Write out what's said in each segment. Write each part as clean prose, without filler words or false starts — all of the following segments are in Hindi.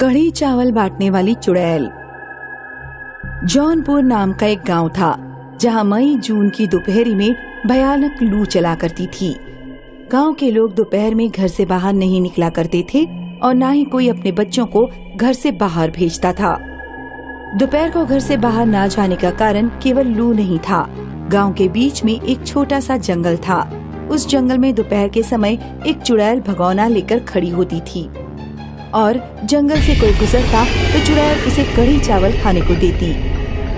कढ़ी चावल बांटने वाली चुड़ैल। जौनपुर नाम का एक गांव था जहां मई जून की दोपहरी में भयानक लू चला करती थी। गांव के लोग दोपहर में घर से बाहर नहीं निकला करते थे और न ही कोई अपने बच्चों को घर से बाहर भेजता था। दोपहर को घर से बाहर ना जाने का कारण केवल लू नहीं था। गांव के बीच में एक छोटा सा जंगल था। उस जंगल में दोपहर के समय एक चुड़ैल भगोना लेकर खड़ी होती थी और जंगल से कोई गुजरता तो चुड़ैल उसे कढ़ी चावल खाने को देती।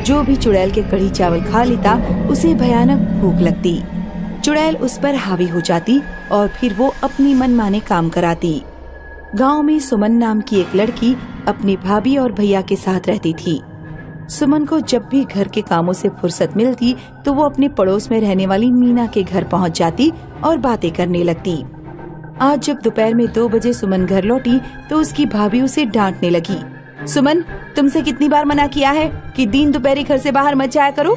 जो भी चुड़ैल के कढ़ी चावल खा लेता उसे भयानक भूख लगती। चुड़ैल उस पर हावी हो जाती और फिर वो अपनी मनमाने काम कराती। गांव में सुमन नाम की एक लड़की अपनी भाभी और भैया के साथ रहती थी। सुमन को जब भी घर के कामों से फुर्सत मिलती तो वो अपने पड़ोस में रहने वाली मीना के घर पहुंच जाती और बातें करने लगती। आज जब दोपहर में 2 बजे सुमन घर लौटी तो उसकी भाभी उसे डांटने लगी। सुमन, तुमसे कितनी बार मना किया है कि दिन दोपहरी घर से बाहर मत जाया करो।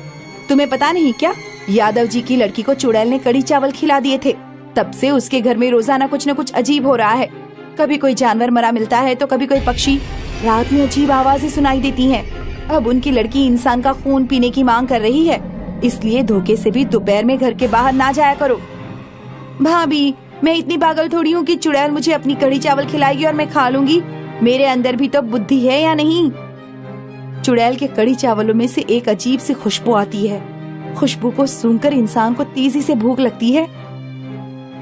तुम्हें पता नहीं क्या, यादव जी की लड़की को चुड़ैल ने कढ़ी चावल खिला दिए थे। तब से उसके घर में रोजाना कुछ न कुछ अजीब हो रहा है। कभी कोई जानवर मरा मिलता है तो कभी कोई पक्षी। रात में अजीब आवाजें सुनाई देती हैं। अब उनकी लड़की इंसान का खून पीने की मांग कर रही है, इसलिए धोखे से भी दोपहर में घर के बाहर ना जाया करो। भाभी, मैं इतनी पागल थोड़ी हूँ कि चुड़ैल मुझे अपनी कढ़ी चावल खिलाएगी और मैं खा लूंगी। मेरे अंदर भी तो बुद्धि है या नहीं। चुड़ैल के कढ़ी चावलों में से एक अजीब सी खुशबू आती है। खुशबू को सूंघकर इंसान को तेजी से भूख लगती है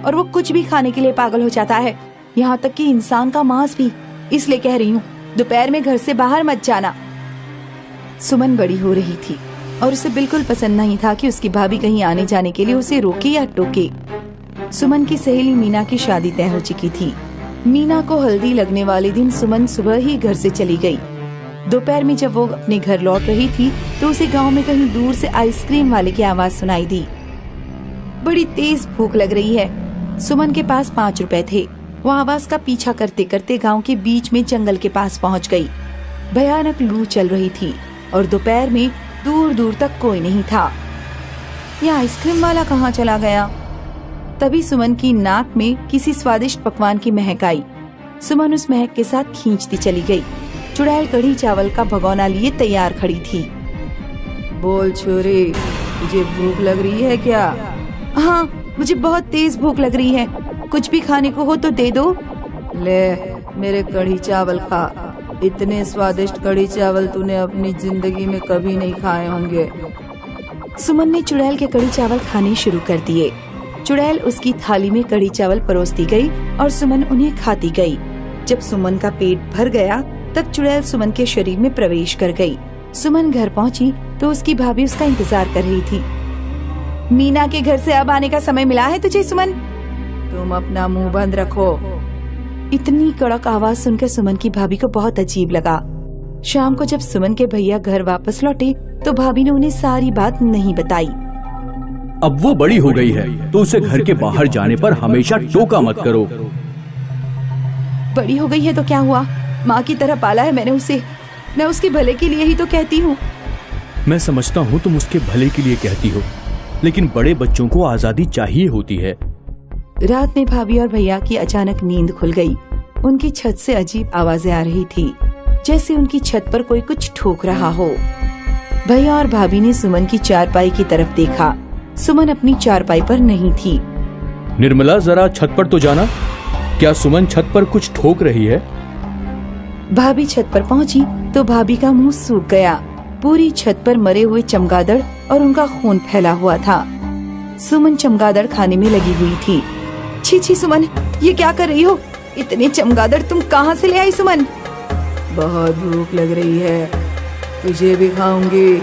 और वो कुछ भी खाने के लिए पागल हो जाता है, यहाँ तक कि इंसान का मांस भी। इसलिए कह रही हूँ, दोपहर में घर से बाहर मत जाना। सुमन बड़ी हो रही थी और उसे बिल्कुल पसंद नहीं था कि उसकी भाभी कहीं आने जाने के लिए उसे रोके या टोके। सुमन की सहेली मीना की शादी तय हो चुकी थी। मीना को हल्दी लगने वाले दिन सुमन सुबह ही घर से चली गई। दोपहर में जब वो अपने घर लौट रही थी तो उसे गांव में कहीं दूर से आइसक्रीम वाले की आवाज सुनाई दी। बड़ी तेज भूख लग रही है। सुमन के पास 5 रुपए थे। वो आवाज का पीछा करते करते गांव के बीच में जंगल के पास पहुंच गई। भयानक लू चल रही थी और दोपहर में दूर दूर तक कोई नहीं था। ये आइसक्रीम वाला कहाँ चला गया? तभी सुमन की नाक में किसी स्वादिष्ट पकवान की महक आई। सुमन उस महक के साथ खींचती चली गई। चुड़ैल कढ़ी चावल का भगोना लिए तैयार खड़ी थी। बोल छोरी, तुझे भूख लग रही है क्या? हाँ, मुझे बहुत तेज भूख लग रही है। कुछ भी खाने को हो तो दे दो। ले, मेरे कढ़ी चावल खा। इतने स्वादिष्ट कढ़ी चावल तूने अपनी जिंदगी में कभी नहीं खाए होंगे। सुमन ने चुड़ैल के कढ़ी चावल खाने शुरू कर दिए। चुड़ैल उसकी थाली में कढ़ी चावल परोसती गई और सुमन उन्हें खाती गई। जब सुमन का पेट भर गया तब चुड़ैल सुमन के शरीर में प्रवेश कर गई। सुमन घर पहुंची तो उसकी भाभी उसका इंतजार कर रही थी। मीना के घर से अब आने का समय मिला है तुझे सुमन। तुम अपना मुंह बंद रखो। इतनी कड़क आवाज सुनकर सुमन की भाभी को बहुत अजीब लगा। शाम को जब सुमन के भैया घर वापस लौटे तो भाभी ने उन्हें सारी बात नहीं बताई। अब वो बड़ी हो गई है तो उसे घर के बाहर जाने पर हमेशा टोका मत करो। बड़ी हो गई है तो क्या हुआ? माँ की तरह पाला है मैंने उसे। मैं उसके भले के लिए ही तो कहती हूँ। मैं समझता हूँ तुम उसके भले के लिए कहती हो, लेकिन बड़े बच्चों को आजादी चाहिए होती है। रात में भाभी और भैया की अचानक नींद खुल गई। उनकी छत से अजीब आवाजें आ रही थी, जैसे उनकी छत पर कोई कुछ ठोक रहा हो। भैया और भाभी ने सुमन की चारपाई की तरफ देखा। सुमन अपनी चारपाई पर नहीं थी। निर्मला, जरा छत पर तो जाना। क्या सुमन छत पर कुछ ठोक रही है? भाभी छत पर पहुंची तो भाभी का मुंह सूख गया। पूरी छत पर मरे हुए चमगादड़ और उनका खून फैला हुआ था। सुमन चमगादड़ खाने में लगी हुई थी। छी छी सुमन, ये क्या कर रही हो? इतने चमगादड़ तुम कहाँ से ले आई सुमन? बहुत भूख लग रही है, तुझे भी खाऊंगी।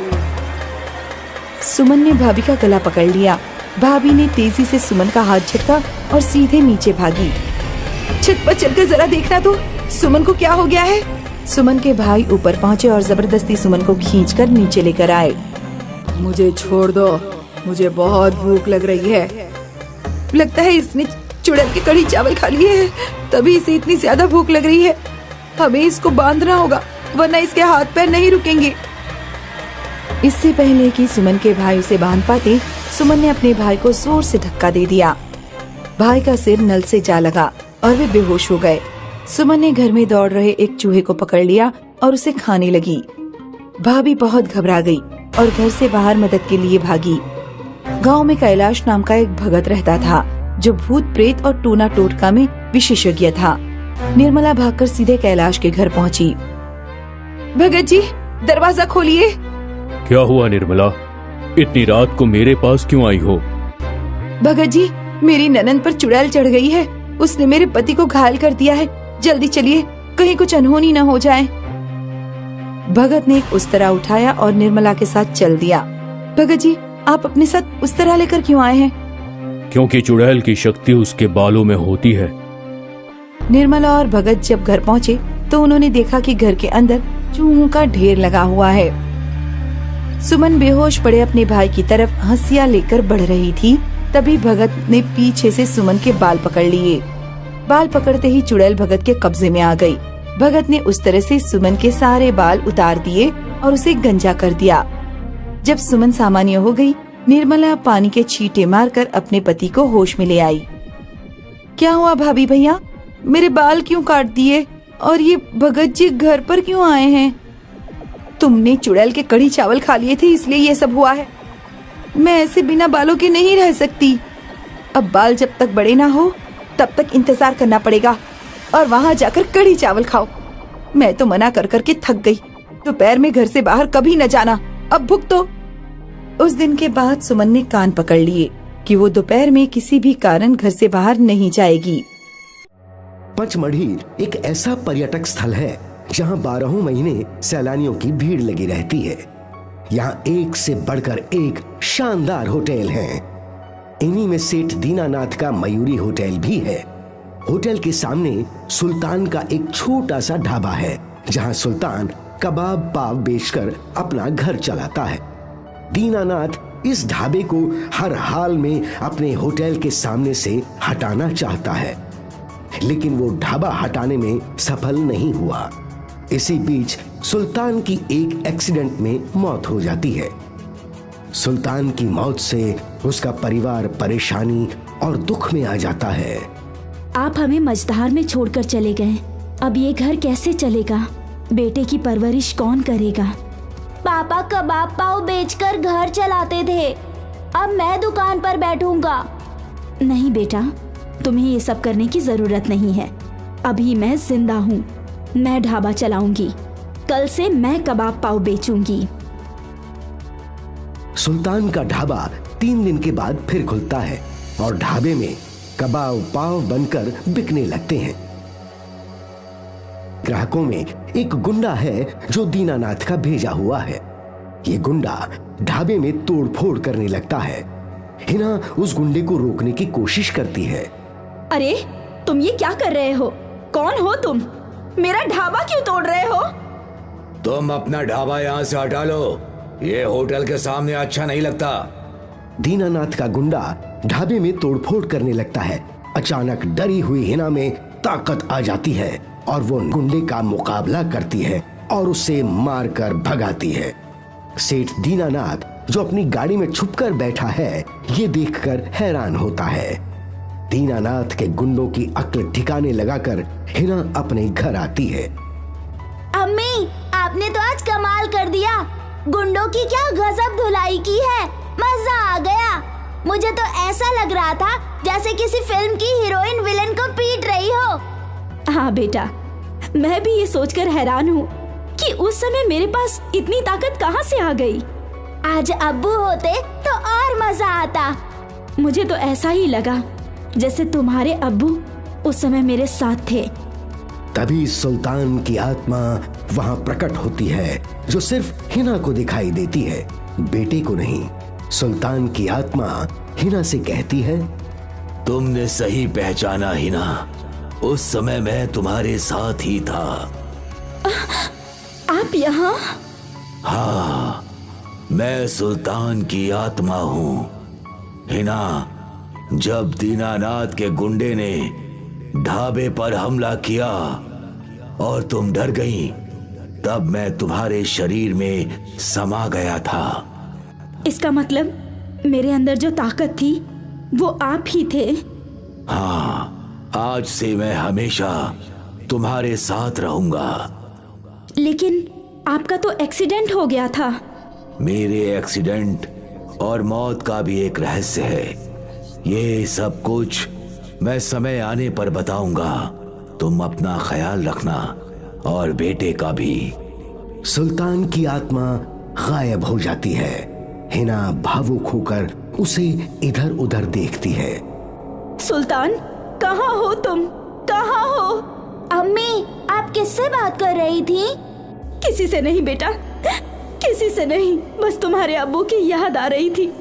सुमन ने भाभी का गला पकड़ लिया। भाभी ने तेजी से सुमन का हाथ झटका और सीधे नीचे भागी। छत पर चलकर जरा देखना तो, सुमन को क्या हो गया है? सुमन के भाई ऊपर पहुँचे और जबरदस्ती सुमन को खींचकर नीचे लेकर आए। मुझे छोड़ दो, मुझे बहुत भूख लग रही है। लगता है इसने चुड़ैल के कढ़ी चावल खा लिए हैं, तभी इसे इतनी ज्यादा भूख लग रही है। हमें इसको बांधना होगा वरना इसके हाथ पैर नहीं रुकेंगे। इससे पहले कि सुमन के भाई उसे बांध पाते, सुमन ने अपने भाई को जोर से धक्का दे दिया। भाई का सिर नल से जा लगा और वे बेहोश हो गए। सुमन ने घर में दौड़ रहे एक चूहे को पकड़ लिया और उसे खाने लगी। भाभी बहुत घबरा गई और घर से बाहर मदद के लिए भागी। गांव में कैलाश नाम का एक भगत रहता था जो भूत प्रेत और टूना टोटका में विशेषज्ञ था। निर्मला भागकर सीधे कैलाश के घर पहुंची। भगत जी, दरवाजा खोलिए। क्या हुआ निर्मला, इतनी रात को मेरे पास क्यों आई हो? भगत जी, मेरी ननद पर चुड़ैल चढ़ गई है। उसने मेरे पति को घायल कर दिया है। जल्दी चलिए, कहीं कुछ अनहोनी न हो जाए। भगत ने एक उस्तरा उठाया और निर्मला के साथ चल दिया। भगत जी, आप अपने साथ उस्तरा लेकर क्यों आए हैं? क्योंकि चुड़ैल की शक्ति उसके बालों में होती है। निर्मला और भगत जब घर पहुँचे तो उन्होंने देखा कि घर के अंदर चूहों का ढेर लगा हुआ है। सुमन बेहोश पड़े अपने भाई की तरफ हंसिया लेकर बढ़ रही थी। तभी भगत ने पीछे से सुमन के बाल पकड़ लिए। बाल पकड़ते ही चुड़ैल भगत के कब्जे में आ गई। भगत ने उस तरह से सुमन के सारे बाल उतार दिए और उसे गंजा कर दिया। जब सुमन सामान्य हो गई, निर्मला पानी के छींटे मारकर अपने पति को होश में ले आई। क्या हुआ भाभी भैया, मेरे बाल क्यों काट दिए और ये भगत जी घर पर क्यों आए हैं? तुमने चुड़ैल के कढ़ी चावल खा लिए थे इसलिए ये सब हुआ है। मैं ऐसे बिना बालों के नहीं रह सकती। अब बाल जब तक बड़े ना हो तब तक इंतजार करना पड़ेगा और वहाँ जाकर कढ़ी चावल खाओ। मैं तो मना कर कर के थक गई। दोपहर में घर से बाहर कभी न जाना, अब भुगतो। उस दिन के बाद सुमन ने कान पकड़ लिए कि वो दोपहर में किसी भी कारण घर से बाहर नहीं जाएगी। पंचमढ़ी एक ऐसा पर्यटक स्थल है जहां 12 महीने सैलानियों की भीड़ लगी रहती है। यहाँ एक से बढ़कर एक शानदार होटल हैं। इन्हीं में सेठ दीनानाथ का मयूरी होटल भी है। होटल के सामने सुल्तान का एक छोटा सा ढाबा है जहां सुल्तान कबाब पाव बेचकर अपना घर चलाता है। दीनानाथ इस ढाबे को हर हाल में अपने होटल के सामने से हटाना चाहता है, लेकिन वो ढाबा हटाने में सफल नहीं हुआ। इसी बीच सुल्तान की एक एक्सीडेंट में मौत हो जाती है। सुल्तान की मौत से उसका परिवार परेशानी और दुख में आ जाता है। आप हमें मझधार में छोड़कर चले गए, अब ये घर कैसे चलेगा? बेटे की परवरिश कौन करेगा? पापा कबाब पाव बेचकर घर चलाते थे, अब मैं दुकान पर बैठूंगा। नहीं बेटा, तुम्हें ये सब करने की जरूरत नहीं है। अभी मैं जिंदा हूँ, मैं ढाबा चलाऊंगी। कल से मैं कबाब पाव बेचूंगी। सुल्तान का ढाबा 3 दिन के बाद फिर खुलता है और ढाबे में कबाब पाव बनकर बिकने लगते हैं। ग्राहकों में एक गुंडा है जो दीनानाथ का भेजा हुआ है। ये गुंडा ढाबे में तोड़फोड़ करने लगता है। हिना उस गुंडे को रोकने की कोशिश करती है। अरे तुम ये क्या कर रहे हो? कौन हो तुम? मेरा ढाबा क्यों तोड़ रहे हो? तुम अपना ढाबा यहाँ से हटा लो, ये होटल के सामने अच्छा नहीं लगता। दीनानाथ का गुंडा ढाबे में तोड़फोड़ करने लगता है। अचानक डरी हुई हिना में ताकत आ जाती है और वो गुंडे का मुकाबला करती है और उसे मारकर भगाती है। सेठ दीनानाथ जो अपनी गाड़ी में छुपकर बैठा है, ये देखकर हैरान होता है। दीनानाथ के गुंडों की अक्ल ठिकाने लगाकर हिना अपने घर आती है। अम्मी, आपने तो आज कमाल कर दिया। गुंडों की क्या गजब धुलाई की है, मजा आ गया। मुझे तो ऐसा लग रहा था जैसे किसी फिल्म की हीरोइन विलन को पीट रही हो। हाँ बेटा, मैं भी ये सोचकर हैरान हूँ कि उस समय मेरे पास इतनी ताकत कहाँ से आ गई। आज अब्बू होते तो और मजा आता। मुझे तो ऐसा ही लगा जैसे तुम्हारे अब्बू उस समय मेरे साथ थे। तभी सुल्तान की आत्मा वहां प्रकट होती है जो सिर्फ हिना को दिखाई देती है, बेटे को नहीं। सुल्तान की आत्मा हिना से कहती है, तुमने सही पहचाना हिना, उस समय मैं तुम्हारे साथ ही था। आप यहाँ? हाँ, मैं सुल्तान की आत्मा हूँ। हिना, जब दीनानाथ के गुंडे ने ढाबे पर हमला किया और तुम डर गई, तब मैं तुम्हारे शरीर में समा गया था। इसका मतलब मेरे अंदर जो ताकत थी वो आप ही थे? हाँ, आज से मैं हमेशा तुम्हारे साथ रहूंगा। लेकिन आपका तो एक्सीडेंट हो गया था। मेरे एक्सीडेंट और मौत का भी एक रहस्य है। ये सब कुछ मैं समय आने पर बताऊंगा। तुम अपना ख्याल रखना और बेटे का भी। सुल्तान की आत्मा गायब हो जाती है। हिना भावुक होकर उसे इधर उधर देखती है। सुल्तान, कहाँ हो तुम? कहाँ हो? अम्मी, आप किससे बात कर रही थी? किसी से नहीं बेटा, किसी से नहीं, बस तुम्हारे अब्बू की याद आ रही थी।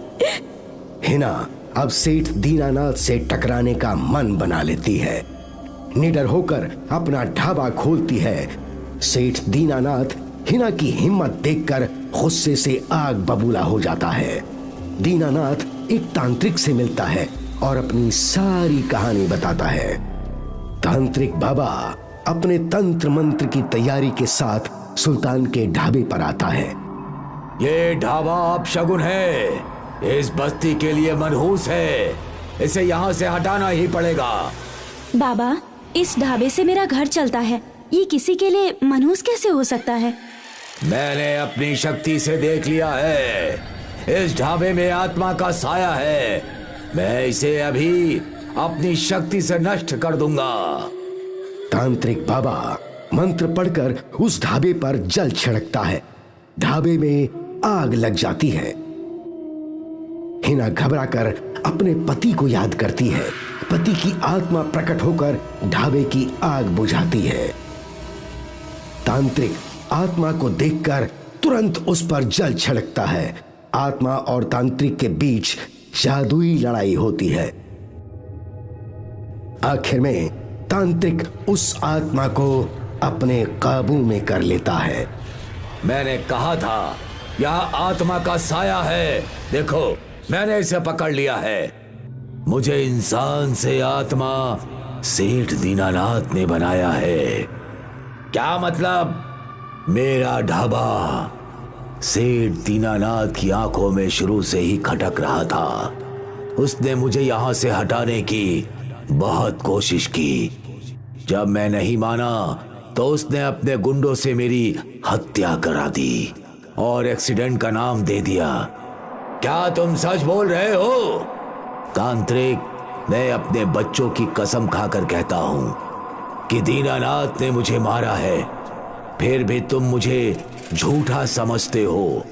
हिना अब सेठ दीनानाथ से टकराने का मन बना लेती है। निडर होकर अपना ढाबा खोलती है। सेठ दीनानाथ हिना की हिम्मत देखकर गुस्से से आग बबूला हो जाता है। दीनानाथ एक तांत्रिक से मिलता है और अपनी सारी कहानी बताता है। तांत्रिक बाबा अपने तंत्र मंत्र की तैयारी के साथ सुल्तान के ढाबे पर आता है। ये ढाबा अपशगुन है, इस बस्ती के लिए मनहूस है। इसे यहाँ से हटाना ही पड़ेगा। बाबा, इस ढाबे से मेरा घर चलता है, ये किसी के लिए मनहूस कैसे हो सकता है? मैंने अपनी शक्ति से देख लिया है, इस ढाबे में आत्मा का साया है। मैं इसे अभी अपनी शक्ति से नष्ट कर दूंगा। तांत्रिक बाबा मंत्र पढ़कर उस ढाबे पर जल छिड़कता है। ढाबे में आग लग जाती है। हिना घबराकर अपने पति को याद करती है। पति की आत्मा प्रकट होकर ढाबे की आग बुझाती है। तांत्रिक आत्मा को देखकर तुरंत उस पर जल छिड़कता है। आत्मा और तांत्रिक के बीच जादुई लड़ाई होती है। आखिर में तांत्रिक उस आत्मा को अपने काबू में कर लेता है। मैंने कहा था यह आत्मा का साया है। देखो, मैंने इसे पकड़ लिया है। मुझे इंसान से आत्मा सेठ दीनानाथ ने बनाया है। क्या मतलब? मेरा ढाबा सेठ दीनानाथ की आंखों में शुरू से ही खटक रहा था। उसने मुझे यहां से हटाने की बहुत कोशिश की। जब मैं नहीं माना तो उसने अपने गुंडों से मेरी हत्या करा दी और एक्सीडेंट का नाम दे दिया। क्या तुम सच बोल रहे हो? तांत्रिक, मैं अपने बच्चों की कसम खाकर कहता हूं कि दीनानाथ ने मुझे मारा है। फिर भी तुम मुझे झूठा समझते हो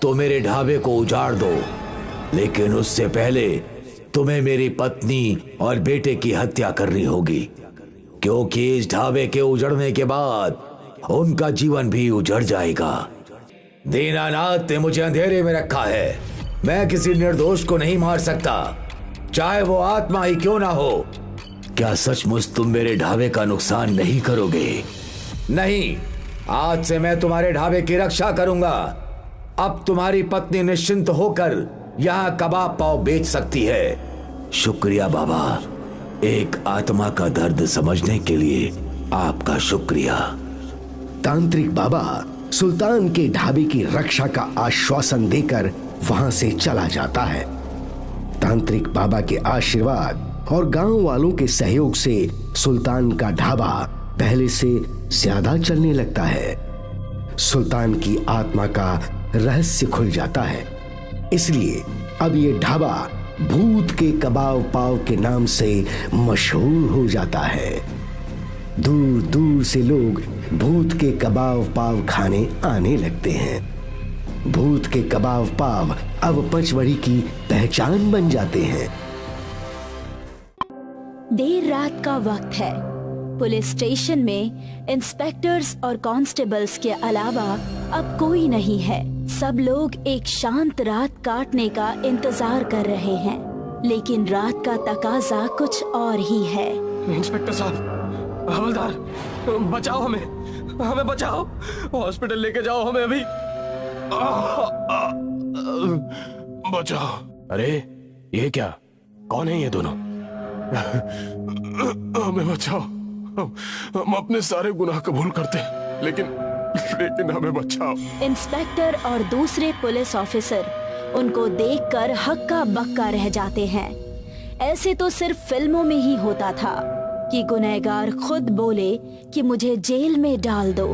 तो मेरे ढाबे को उजाड़ दो, लेकिन उससे पहले तुम्हें मेरी पत्नी और बेटे की हत्या करनी होगी, क्योंकि इस ढाबे के उजड़ने के बाद उनका जीवन भी उजड़ जाएगा। दीनानाथ ने मुझे अंधेरे में रखा है। मैं किसी निर्दोष को नहीं मार सकता, चाहे वो आत्मा ही क्यों ना हो। क्या सचमुच तुम मेरे ढाबे का नुकसान नहीं करोगे? नहीं, आज से मैं तुम्हारे ढाबे की रक्षा करूंगा। अब तुम्हारी पत्नी निश्चिंत होकर यहाँ कबाब पाव बेच सकती है। शुक्रिया बाबा, एक आत्मा का दर्द समझने के लिए आपका शुक्रिया। तांत्रिक बाबा सुल्तान के ढाबे की रक्षा का आश्वासन देकर वहां से चला जाता है। तांत्रिक बाबा के आशीर्वाद और गांव वालों के सहयोग से सुल्तान का ढाबा पहले से ज्यादा चलने लगता है। सुल्तान की आत्मा का रहस्य खुल जाता है, इसलिए अब ये ढाबा भूत के कबाब पाव के नाम से मशहूर हो जाता है। दूर दूर से लोग भूत के कबाब पाव खाने आने लगते हैं। भूत के कबाब पाव अब पचमढ़ी की पहचान बन जाते हैं। देर रात का वक्त है। पुलिस स्टेशन में इंस्पेक्टर्स और कांस्टेबल्स के अलावा अब कोई नहीं है। सब लोग एक शांत रात काटने का इंतजार कर रहे हैं, लेकिन रात का तकाजा कुछ और ही है। इंस्पेक्टर साहब, हवलदार, बचाओ हमें, हमें बचाओ, हॉस्पिटल लेके जाओ हमें अभी। बचाओ। अरे ये क्या, कौन है ये दोनों? हमें बचाओ, हम अपने सारे गुनाह कबूल करते हैं, लेकिन हमें बचाओ। इंस्पेक्टर और दूसरे पुलिस ऑफिसर उनको देखकर हक्का बक्का रह जाते हैं। ऐसे तो सिर्फ फिल्मों में ही होता था, कि गुनहगार खुद बोले कि मुझे जेल में डाल दो।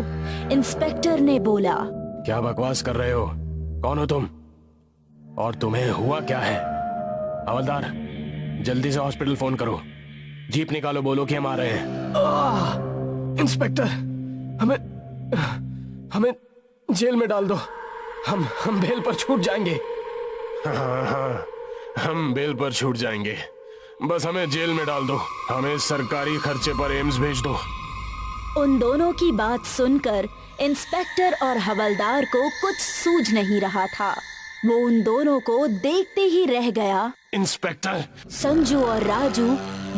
इंस्पेक्टर ने बोला, क्या बकवास कर रहे हो? कौन हो तुम और तुम्हें हुआ क्या है? हवलदार, जल्दी से हॉस्पिटल फोन करो, जीप निकालो, बोलो कि हम आ रहे हैं। इंस्पेक्टर, हमें जेल में डाल दो, हम बेल पर छूट जाएंगे। हाँ, हम बेल पर छूट जाएंगे, बस हमें जेल में डाल दो, हमें सरकारी खर्चे पर एम्स भेज दो। उन दोनों की बात सुनकर इंस्पेक्टर और हवलदार को कुछ सूझ नहीं रहा था। वो उन दोनों को देखते ही रह गया। इंस्पेक्टर! संजू और राजू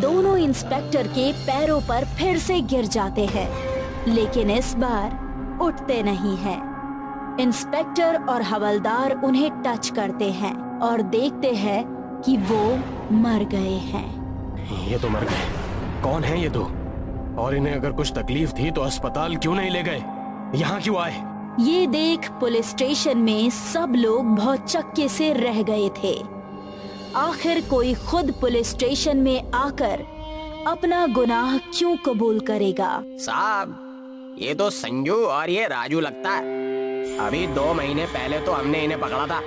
दोनों इंस्पेक्टर के पैरों पर फिर से गिर जाते हैं, लेकिन इस बार उठते नहीं हैं। इंस्पेक्टर और हवलदार उन्हें टच करते हैं और देखते हैं कि वो मर गए हैं। ये तो मर गए। कौन है ये दो? और इन्हें अगर कुछ तकलीफ थी तो अस्पताल क्यों नहीं ले गए? यहाँ क्यों आए? ये देख पुलिस स्टेशन में सब लोग बहुत चक्के से रह गए थे। आखिर कोई खुद पुलिस स्टेशन में आकर अपना गुनाह क्यों कबूल करेगा? साहब, ये तो संजू और ये राजू लगता है। अभी 2 महीने पहले तो हमने इन्हें पकड़ा था,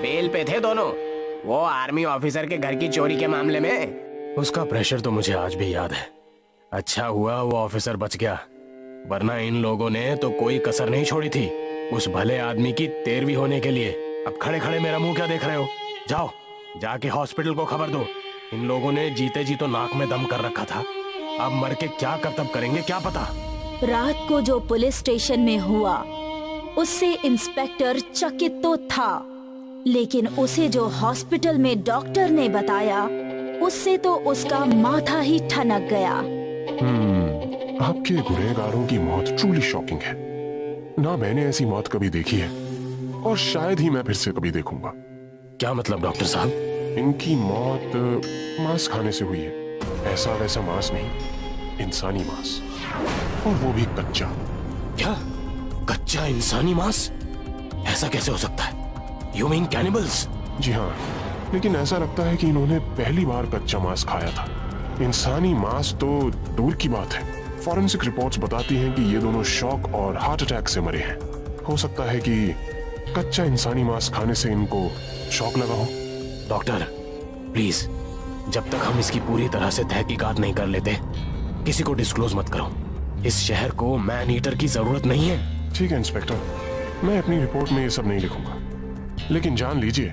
बेल पे थे दोनों, वो आर्मी ऑफिसर के घर की चोरी के मामले में। उसका प्रेशर तो मुझे आज भी याद है। अच्छा हुआ वो ऑफिसर बच गया, वरना इन लोगों ने तो कोई कसर नहीं छोड़ी थी उस भले आदमी की तेरवी होने के लिए। अब खड़े खड़े मेरा मुंह क्या देख रहे हो? जाओ, जाके हॉस्पिटल को खबर दो। इन लोगों ने जीते जी तो नाक में दम कर रखा था, अब मर के क्या करतब करेंगे क्या पता। रात को जो पुलिस स्टेशन में हुआ उससे इंस्पेक्टर चकित तो था, लेकिन उसे जो हॉस्पिटल में डॉक्टर ने बताया उससे तो उसका माथा ही ठनक गया। आपके गुनहगारों की मौत ट्रूली शॉकिंग है। ना मैंने ऐसी मौत कभी देखी है और शायद ही मैं फिर से कभी देखूंगा। क्या मतलब डॉक्टर साहब? इनकी मौत मांस खाने से हुई है। ऐसा वैसा मांस नहीं, इंसानी मांस, और वो भी कच्चा। क्या? कच्चा इंसानी मांस? ऐसा कैसे हो सकता है? You mean cannibals? जी हाँ, लेकिन ऐसा लगता है कि इन्होंने पहली बार कच्चा मांस खाया था। इंसानी मांस तो दूर की बात है, फॉरेंसिक रिपोर्ट्स बताती हैं कि ये दोनों शॉक और हार्ट अटैक से मरे हैं। हो सकता है कि कच्चा इंसानी मांस खाने से इनको शॉक लगा हो। डॉक्टर प्लीज, जब तक हम इसकी पूरी तरह से तहकीकात नहीं कर लेते किसी को डिस्क्लोज मत करो। इस शहर को मैन ईटर की जरूरत नहीं है। ठीक है इंस्पेक्टर, मैं अपनी रिपोर्ट में ये सब नहीं लिखूंगा, लेकिन जान लीजिए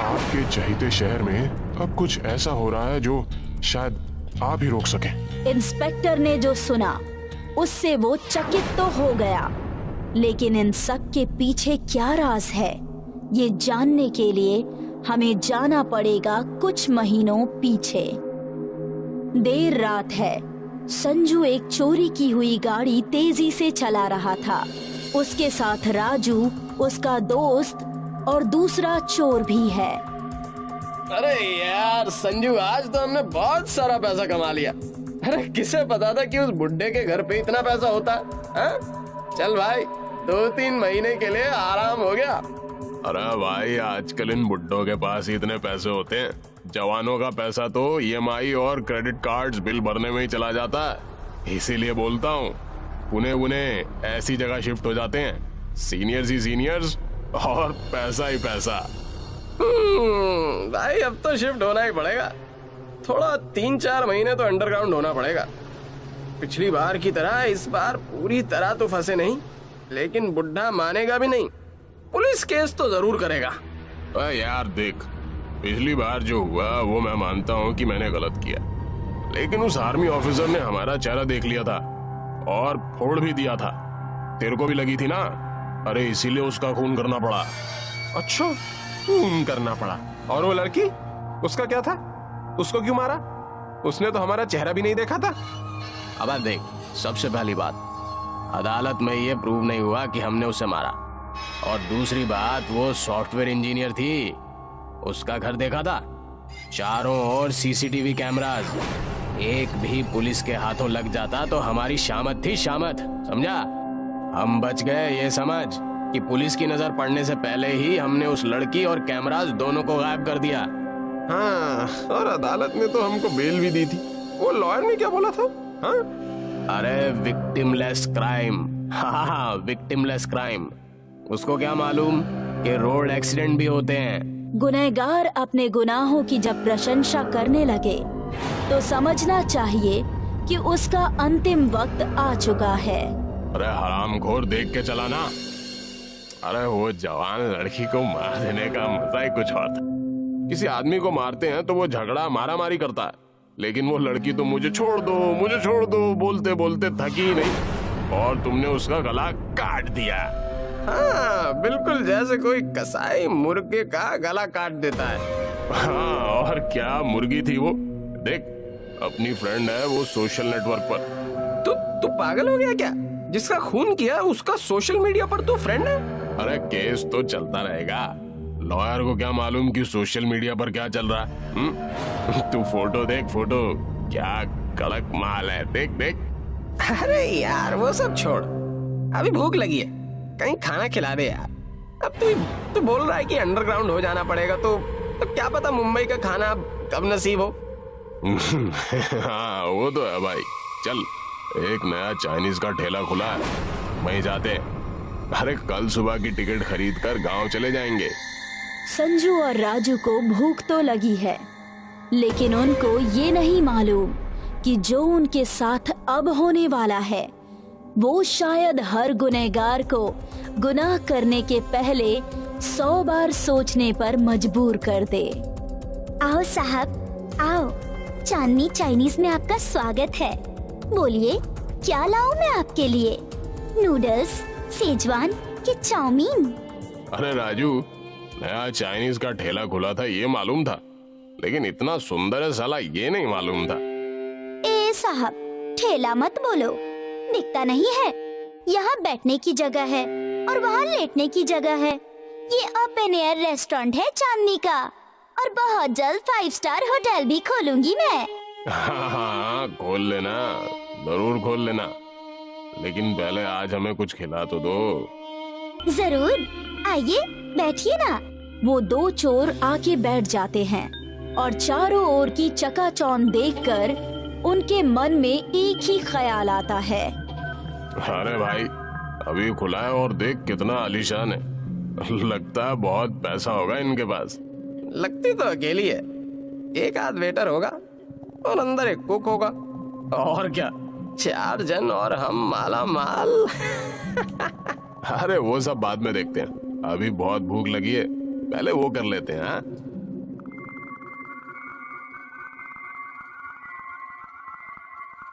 आपके चहीते शहर में अब कुछ ऐसा हो रहा है जो शायद आप ही रोक सकें। इंस्पेक्टर ने जो सुना उससे वो चकित तो हो गया, लेकिन इन सब के पीछे क्या राज है ये जानने के लिए हमें जाना पड़ेगा कुछ महीनों पीछे। देर रात है। संजू एक चोरी की हुई गाड़ी तेजी से चला रहा था। उसके साथ राजू, उसका दोस्त और दूसरा चोर भी है। अरे यार संजू, आज तो हमने बहुत सारा पैसा कमा लिया। अरे किसे पता था कि उस बुड्ढे के घर पे इतना पैसा होता है? चल भाई, 2-3 महीने के लिए आराम हो गया। अरे भाई, आजकल इन बुड्ढों के पास ही इतने पैसे होते हैं। जवानों का पैसा तो EMI और क्रेडिट कार्ड्स बिल भरने में ही चला जाता है। इसीलिए बोलता हूँ, उन्हें ऐसी जगह शिफ्ट हो जाते हैं, सीनियर्स ही सीनियर्स और पैसा ही पैसा। भाई अब तो शिफ्ट होना ही पड़ेगा। थोड़ा 3-4 महीने तो अंडरग्राउंड होना पड़ेगा। पिछली बार की तरह इस बार पूरी तरह तो फंसे नहीं, लेकिन बुड्ढा मानेगा भी नहीं, पुलिस केस तो जरूर करेगा। यार देख, पिछली बार जो हुआ वो मैं मानता हूँ कि मैंने गलत किया, लेकिन उस आर्मी ऑफिसर ने हमारा चेहरा देख लिया था और फोड़ भी दिया था। तेरे को भी लगी थी ना? अरे इसीलिए उसका खून करना पड़ा। अच्छा, खून करना पड़ा। और वो लड़की, उसका क्या था? उसको क्यों मारा? उसने तो हमारा चेहरा भी नहीं देखा था। अब देख, सबसे पहली बात, अदालत में ये प्रूव नहीं हुआ कि हमने उसे मारा, और दूसरी बात, वो सॉफ्टवेयर इंजीनियर थी, उसका घर देखा था, चारों ओर CCTV कैमरास, एक भी पुलिस के हाथों लग जाता तो हमारी शामत थी शामत, समझा? हम बच गए ये समझ कि पुलिस की नजर पड़ने से पहले ही हमने उस लड़की और कैमरास दोनों को गायब कर दिया। हाँ, और अदालत ने तो हमको बेल भी दी थी। वो लॉयर ने क्या बोला था? हाँ? अरे विक्टिमलेस क्राइम। हाँ, विक्टिमलेस क्राइम। उसको क्या मालूम कि रोड एक्सीडेंट भी होते हैं। गुनहगार अपने गुनाहों की जब प्रशंसा करने लगे तो समझना चाहिए कि उसका अंतिम वक्त आ चुका है। अरे हरामखोर, देख के चला ना। अरे वो जवान लड़की को मार देने का मजा ही कुछ और था। किसी आदमी को मारते हैं तो वो झगड़ा मारामारी करता है, लेकिन वो लड़की तो मुझे छोड़ दो बोलते बोलते थकी ही नहीं, और तुमने उसका गला काट दिया। हाँ, बिल्कुल जैसे कोई कसाई मुर्गे का गला काट देता है। हाँ, और क्या मुर्गी थी वो। देख, अपनी फ्रेंड है वो सोशल नेटवर्क पर। तू पागल हो गया क्या? जिसका खून किया उसका सोशल मीडिया पर तो फ्रेंड है। अरे केस तो चलता रहेगा, लॉयर को क्या मालूम कि सोशल मीडिया पर क्या चल रहा है। तू फोटो देख, फोटो क्या कड़क माल है, देख देख। अरे यार वो सब छोड़, अभी भूख लगी है, कहीं खाना खिला दे यार। अब तू बोल रहा है कि अंडरग्राउंड हो जाना पड़ेगा, तो क्या पता मुंबई का खाना कब नसीब हो। हाँ वो तो है भाई। चल, एक नया चाइनीज का ठेला खुला है, वहीं जाते हैं। अरे कल सुबह की टिकट खरीद कर गाँव चले जाएंगे। संजू और राजू को भूख तो लगी है, लेकिन उनको ये नहीं मालूम कि जो उनके साथ अब होने वाला है वो शायद हर गुनहगार को गुनाह करने के पहले 100 बार सोचने पर मजबूर कर दे। आओ साहब आओ, चांदनी चाइनीज में आपका स्वागत है। बोलिए क्या लाऊं मैं आपके लिए? नूडल्स, सेजवान कि चाउमीन? अरे राजू, नया चाइनीज का ठेला खुला था ये मालूम था, लेकिन इतना सुंदर है साला ये नहीं मालूम था। ए साहब, ठेला मत बोलो, दिखता नहीं है। यहाँ बैठने की जगह है और वहाँ लेटने की जगह है। ये ओपन एयर रेस्टोरेंट है चांदनी का, और बहुत जल्द 5 स्टार होटल भी खोलूंगी मैं। हाँ, खोल लेना, जरूर खोल लेना, लेकिन पहले आज हमें कुछ खिला तो दो। जरूर, आइए बैठिए ना। वो 2 चोर आके बैठ जाते हैं और चारों ओर की चकाचौंध देखकर उनके मन में एक ही ख्याल आता है। अरे भाई, अभी खुला है और देख कितना आलीशान है। लगता है बहुत पैसा होगा इनके पास। लगती तो अकेली है, एक आध वेटर होगा और अंदर एक कुक होगा, और क्या 4 जन और हम माला माल। अरे वो सब बाद में देखते हैं, अभी बहुत भूख लगी है, पहले वो कर लेते हैं।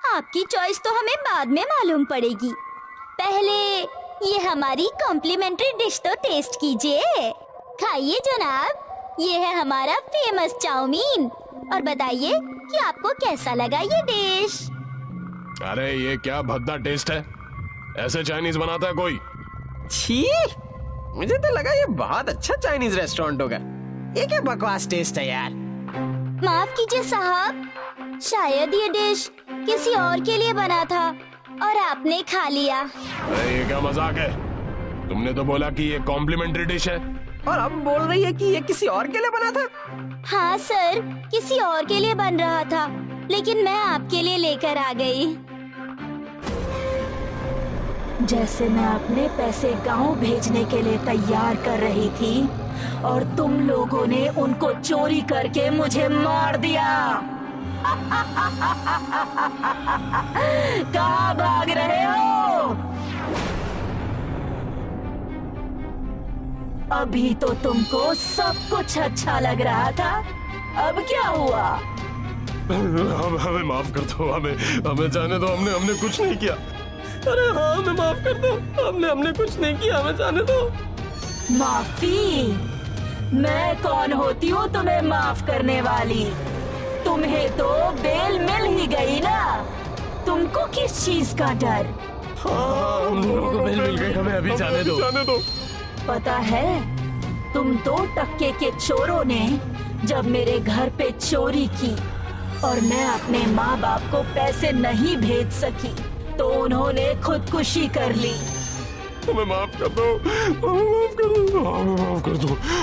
आपकी चॉइस तो हमें बाद में मालूम पड़ेगी, पहले ये हमारी कॉम्प्लीमेंट्री डिश तो टेस्ट कीजिए। खाइए जनाब, ये है हमारा फेमस चाउमीन, और बताइए कि आपको कैसा लगा ये डिश। अरे ये क्या भद्दा टेस्ट है, ऐसे चाइनीज बनाता है कोई? छी, मुझे तो लगा ये बहुत अच्छा चाइनीज रेस्टोरेंट होगा। ये क्या बकवास टेस्ट है यार। माफ कीजिए साहब, शायद ये डिश किसी और के लिए बना था और आपने खा लिया। अरे ये क्या मजाक है, तुमने तो बोला कि ये कॉम्प्लीमेंट्री डिश है, और अब बोल रही है कि ये किसी और के लिए बना था। हाँ सर, किसी और के लिए बन रहा था, लेकिन मैं आपके लिए लेकर आ गई। जैसे मैं अपने पैसे गांव भेजने के लिए तैयार कर रही थी और तुम लोगों ने उनको चोरी करके मुझे मार दिया। कहाँ भाग रहे हो? अभी तो तुमको सब कुछ अच्छा लग रहा था, अब क्या हुआ? हमें माफ कर दो, हमें जाने दो, हमने कुछ नहीं किया। अरे हाँ, हमें माफ कर दो, हमने कुछ नहीं किया, हमें जाने दो। माफी? मैं कौन होती हूँ तुम्हें माफ करने वाली? तुम्हें तो बेल मिल ही गई ना, तुमको किस चीज का डर? हाँ, हम दोनों को बेल मिल गई, हमें अभी जाने दो। पता है, तुम 2 टक्के के चोरों ने जब मेरे घर पे चोरी की और मैं अपने माँ बाप को पैसे नहीं भेज सकी, तो उन्होंने खुदकुशी कर ली। हमें माफ कर दो,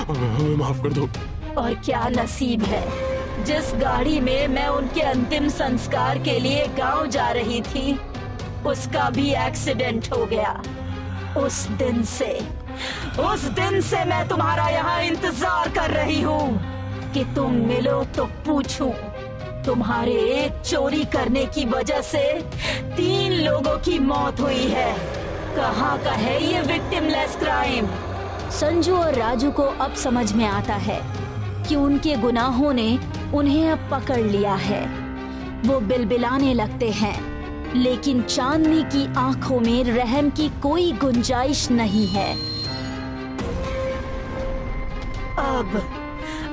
हमें माफ कर दो। और क्या नसीब है जिस गाड़ी में मैं उनके अंतिम संस्कार के लिए गांव जा रही थी, उसका भी एक्सीडेंट हो गया। उस दिन से मैं तुम्हारा यहाँ इंतजार कर रही हूँ कि तुम मिलो तो पूछूं। तुम्हारे एक चोरी करने की वजह से 3 लोगों की मौत हुई है। कहाँ का है ये विक्टिमलेस क्राइम? संजू और राजू को अब समझ में आता है कि उनके गुनाहों ने उन्हें अब पकड़ लिया है। वो बिलबिलाने लगते हैं, लेकिन चांदनी की आंखों में रहम की कोई गुंजाइश नहीं है।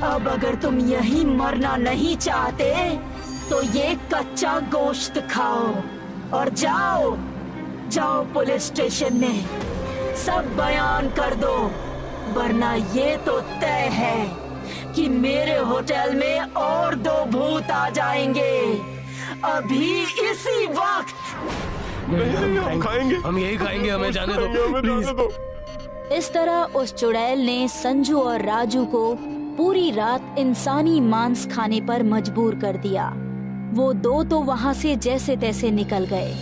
अब अगर तुम यहीं मरना नहीं चाहते तो ये कच्चा गोश्त खाओ और जाओ पुलिस स्टेशन में सब बयान कर दो, वरना ये तो तय है कि मेरे होटल में और 2 भूत आ जाएंगे अभी इसी वक्त। हम खाएंगे, हम यही खाएंगे, हमें जाने दो। इस तरह उस चुड़ैल ने संजू और राजू को पूरी रात इंसानी मांस खाने पर मजबूर कर दिया। वो 2 तो वहाँ से जैसे तैसे निकल गए,